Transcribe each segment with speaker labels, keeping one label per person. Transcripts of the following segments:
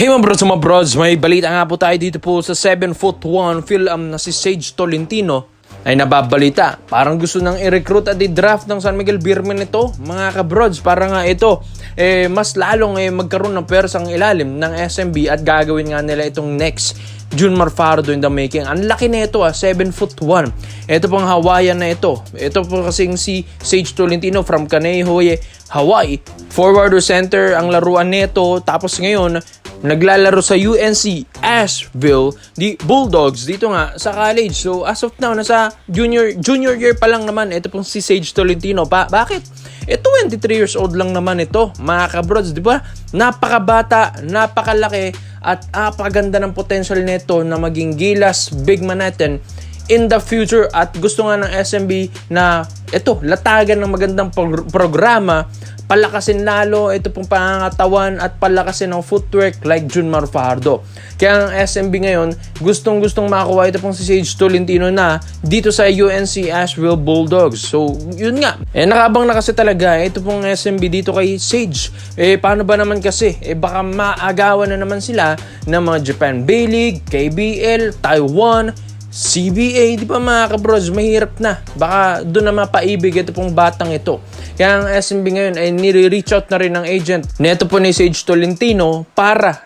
Speaker 1: Hey mga brods, may balita nga po tayo dito po sa 7'1" Phil-Am na si Sage Tolentino ay nababalita. Parang gusto nang i-recruit at i-draft ng San Miguel Beermen ito, mga kabrods. Para nga ito, mas lalong magkaroon ng persang ilalim ng SMB at gagawin nga nila itong next Junmar Fajardo in the making. Ang laki na ito 7'1". Ito pong Hawaiian na ito. Ito po kasing si Sage Tolentino from Kaneohe, Hawaii. Forward or center ang laruan nito. Tapos ngayon, naglalaro sa UNC Asheville Bulldogs dito nga sa college. So as of now, nasa junior year pa lang naman ito pong si Sage Tolentino. Bakit? 23 years old lang naman ito, mga kabrods, di ba? Napakabata, napakalaki at napakaganda ng potential nito na maging gilas big man natin in the future. At gusto nga ng SMB na ito, latagan ng magandang programa, palakasin lalo ito pong pangangatawan at palakasin ng footwork like Junmar Fajardo. Kaya ang SMB ngayon, gustong-gustong makakuha ito pong si Sage Tolentino na dito sa UNC Asheville Bulldogs. So, yun nga. Nakabang na kasi talaga ito pong SMB dito kay Sage. Paano ba naman kasi? Baka maagawan na naman sila ng mga Japan B-League, KBL, Taiwan, CBA, di ba mga kabrods, mahirap na. Baka doon na mapaibig ito pong batang ito. Kaya ang SMB ngayon ay nire-reach out na rin ng agent neto po ni Sage Tolentino para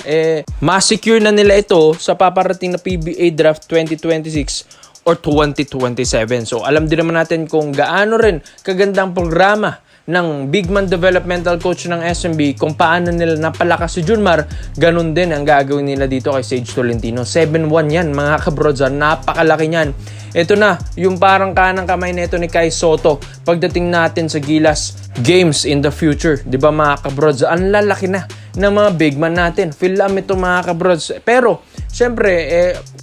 Speaker 1: ma-secure na nila ito sa paparating na PBA Draft 2026 or 2027. So alam din naman natin kung gaano rin kagandang programa ng big man developmental coach ng SMB, kung paano nila napalakas si Junmar, ganun din ang gagawin nila dito kay Sage Tolentino. 7'1" yan, mga kabrods, napakalaki niyan. Ito na, yung parang kanang kamay nito ni Kai Soto pagdating natin sa Gilas games in the future. Di ba mga kabrods, ang lalaki na ng mga big man natin. Phil-Am ito, mga kabrods. Pero, syempre,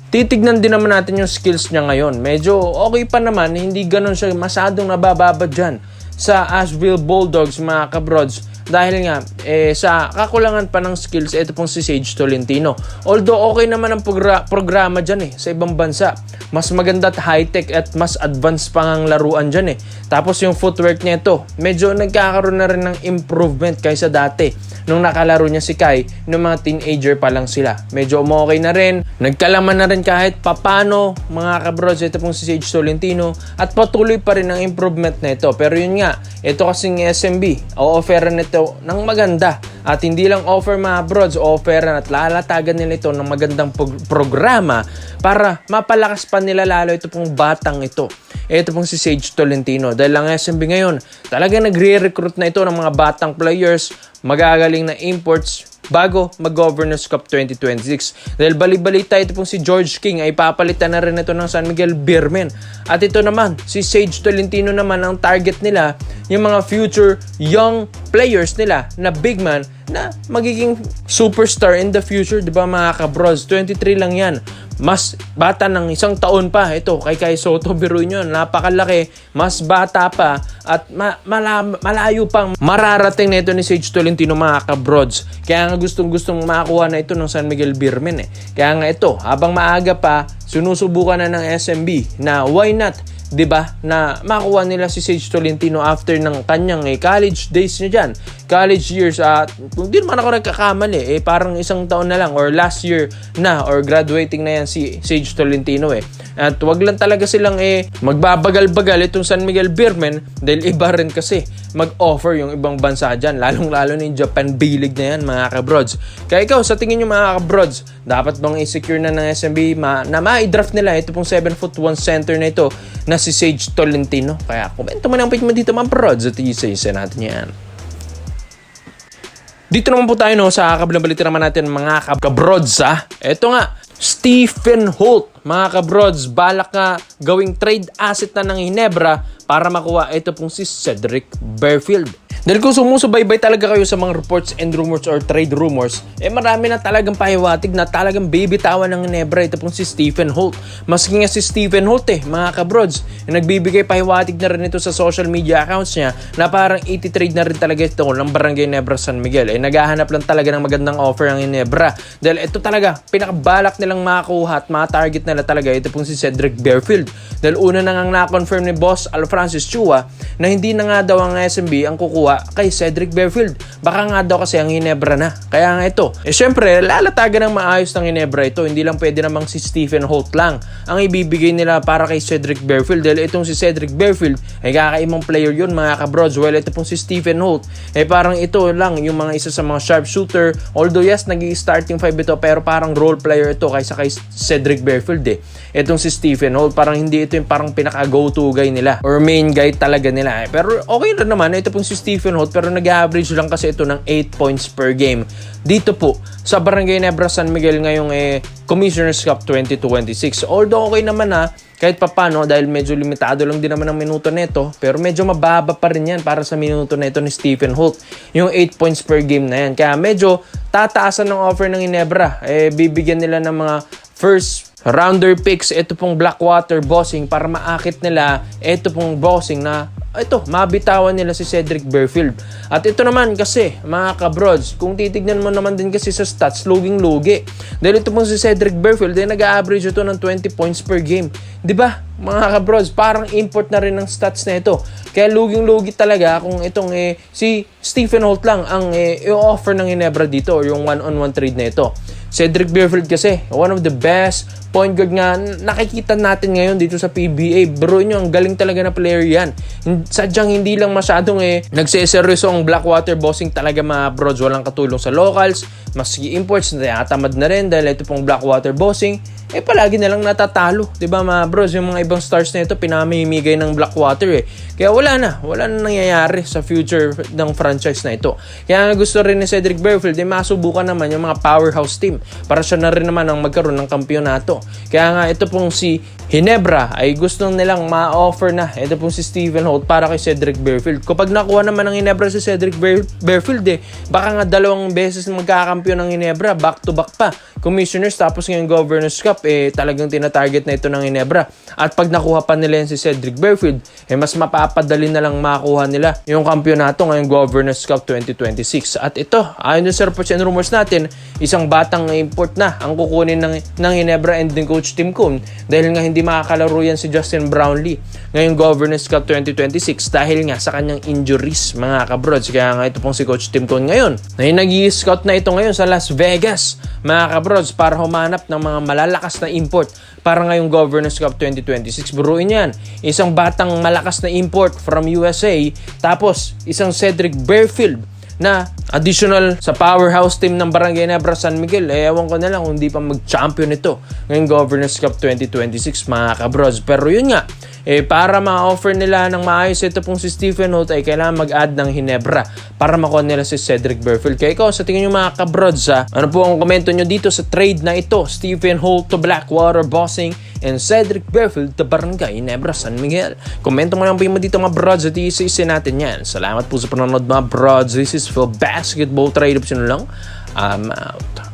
Speaker 1: titignan din naman natin yung skills niya ngayon. Medyo okay pa naman, hindi ganun siya masyadong nabababa dyan sa Asheville Bulldogs, mga kabrods, dahil nga sa kakulangan pa ng skills ito pong si Sage Tolentino. Although okay naman ang programa dyan sa ibang bansa, mas maganda at high-tech at mas advanced pang ang laruan dyan Tapos yung footwork niya ito, medyo nagkakaroon na rin ng improvement kaysa dati nung nakalaro niya si Kai nung mga teenager pa lang sila. Medyo umokay na rin, nagkalaman na rin kahit papano, mga kabrods, ito pong si Sage Tolentino, at patuloy pa rin ang improvement na ito. Pero yun nga, ito kasing SMB, o-offeran nito ng maganda. At hindi lang offer, mga brods, offeran at lalatagan nila ito ng magandang programa para mapalakas pa nila lalo ito pong batang ito. Ito pong si Sage Tolentino. Dahil ang SMB ngayon, talagang nagre-recruit na ito ng mga batang players, magagaling na imports bago mag-Governors Cup 2026. Dahil bali-balita ito pong si George King ay papalitan na rin ito ng San Miguel Beermen. At ito naman, si Sage Tolentino naman, ang target nila, yung mga future young players nila na big man na magiging superstar in the future, di ba mga kabrods? 23 lang yan. Mas bata ng isang taon pa ito kay Kai Soto. Biruin nyo, napakalaki, mas bata pa at malayo pang mararating na ito ni Sage Tolentino, mga kabrods. Kaya nga gustong-gustong makakuha na ito ng San Miguel Beermen Kaya nga ito, habang maaga pa, sinusubukan na ng SMB na why not, di ba, na makuha nila si Sage Tolentino after ng kanyang college days niya dyan, college years. At kung di naman ako nagkakamali, parang isang taon na lang or last year na or graduating na yan si Sage Tolentino At wag lang talaga silang magbabagal-bagal itong San Miguel Beermen dahil iba rin kasi mag-offer yung ibang bansa dyan, lalong-lalo na yung Japan B-League na yan, mga kabrods. Kaya ikaw, sa tingin nyo, mga kabrods, dapat bang i-secure na ng SMB na ma-draft nila ito pong 7'1" center na ito na si Sage Tolentino? Kaya komento mo na ang page mo dito, mga brods, at isa-isa natin yan. Dito naman po tayo sa kabilang balita naman natin, mga kabrods. Ito nga, Stephen Holt, mga kabrods, balak nga gawing trade asset na ng Ginebra para makuha ito pong si Cedric Berfield. Dahil kung sumusubaybay talaga kayo sa mga reports and rumors or trade rumors, marami na talagang pahiwatig na talagang bibitawan ng Ginebra ito pong si Stephen Holt. Maski nga si Stephen Holt mga kabrods, nagbibigay pahiwatig na rin ito sa social media accounts niya na parang iti-trade na rin talaga ito ng Barangay Ginebra San Miguel. Naghahanap lang talaga ng magandang offer ang Ginebra. Dahil ito talaga, pinakabalak nilang makakuha at ma-target nila talaga ito pong si Cedric Berfield. Dahil una na nga na-confirm ni Boss Alfrancis Chua na hindi na nga daw ang SMB ang kukuha makuha kay Cedric Berfield. Baka nga daw kasi ang Ginebra na. Kaya nga ito. Syempre, lalatagan ng maayos ng Ginebra ito. Hindi lang pwede namang si Stephen Holt lang ang ibibigay nila para kay Cedric Berfield. Dahil itong si Cedric Berfield ay kakaibang player yun mga kabrods. Well, ito pong si Stephen Holt parang ito lang yung mga isa sa mga sharpshooter. Although yes, nag-i-starting 5 ito pero parang role player ito kaysa kay Cedric Berfield Itong si Stephen Holt, parang hindi ito yung parang pinaka-go-to guy nila or main guy talaga nila Pero okay rin naman, ito pong si Stephen Holt pero nag-average lang kasi ito ng 8 points per game. Dito po, sa Barangay Ginebra San Miguel ngayong Commissioner's Cup 2026. Although okay naman kahit papano dahil medyo limitado lang din naman ang minuto nito pero medyo mababa pa rin yan para sa minuto nito ni Stephen Holt. Yung 8 points per game na yan. Kaya medyo tataasan ng offer ng Ginebra. Bibigyan nila ng mga first rounder picks, ito pong Blackwater Bossing para maakit nila ito pong Bossing na mabitawan nila si Cedric Berfield. At ito naman kasi, mga kabrods, kung titignan mo naman din kasi sa stats, luging-lugi. Dahil ito pong si Cedric Berfield, nag-average ito ng 20 points per game. Diba, mga kabrods, parang import na rin ng stats na ito. Kaya luging-lugi talaga kung itong si Stephen Holt lang ang i-offer ng Ginebra dito or yung one-on-one trade na ito. Cedric Berfield kasi, one of the best point guard nga nakikita natin ngayon dito sa PBA. Bro nyo, ang galing talaga na player yan. Sadyang hindi lang masyadong nagseseryoso ang Blackwater Bossing talaga mga brods. Walang katulong sa locals. Maski imports, tamad na rin dahil ito pong Blackwater Bossing palagi na lang natatalo. Diba mga bros, yung mga ibang stars na ito pinamimigay ng Blackwater Kaya wala na nangyayari sa future ng franchise na ito. Kaya gusto rin ni Cedric Berfield masubukan naman yung mga powerhouse team para siya na rin naman ang magkaroon ng kampyonato. Kaya nga ito pong si Ginebra ay gusto nilang ma-offer na ito pong si Stephen Holt para kay Cedric Berfield. Kapag nakuha naman ng Ginebra si Cedric Berfield baka nga 2 beses magkakampiyon ng Ginebra, back to back pa. Commissioners tapos ngayong Governors Cup talagang tinatarget na ito ng Ginebra. At pag nakuha pa nila yan si Cedric Berfield mas mapapadali na lang makuha nila yung kampyonato ngayong Governors Cup 2026. At ito, ayon sa reports and rumors natin, isang batang import na ang kukunin ng Ginebra and din Coach Tim Cone dahil nga hindi makakalaro yan si Justin Brownlee ngayong Governors Cup 2026 dahil nga sa kanyang injuries mga kabrods. Kaya nga ito pong si Coach Tim Cone ngayon nag-i-scout na ito ngayon sa Las Vegas mga kabrods para humanap ng mga malalakas na import para ngayong Governors Cup 2026. Buruin yan, isang batang malakas na import from USA tapos isang Cedric Berfield na additional sa powerhouse team ng Barangay Ginebra San Miguel. Ewan ko na lang kung di pa mag-champion ito ngayong Governors Cup 2026 mga kabrods. Pero yun nga, para ma-offer nila ng maayos ito pong si Stephen Holt ay kailangan mag-add ng Ginebra para makuha nila si Cedric Berfield. Kaya ikaw, sa tingin nyo mga kabrods ano po ang komento nyo dito sa trade na ito? Stephen Holt to Blackwater Bossing and Cedric Berfield to Barangay Ginebra San Miguel. Komento mo lang po mo dito mga brods at iisa-isa natin yan. Salamat po sa panonood mga brods. This is for Basketball Trade Option lang. I'm out.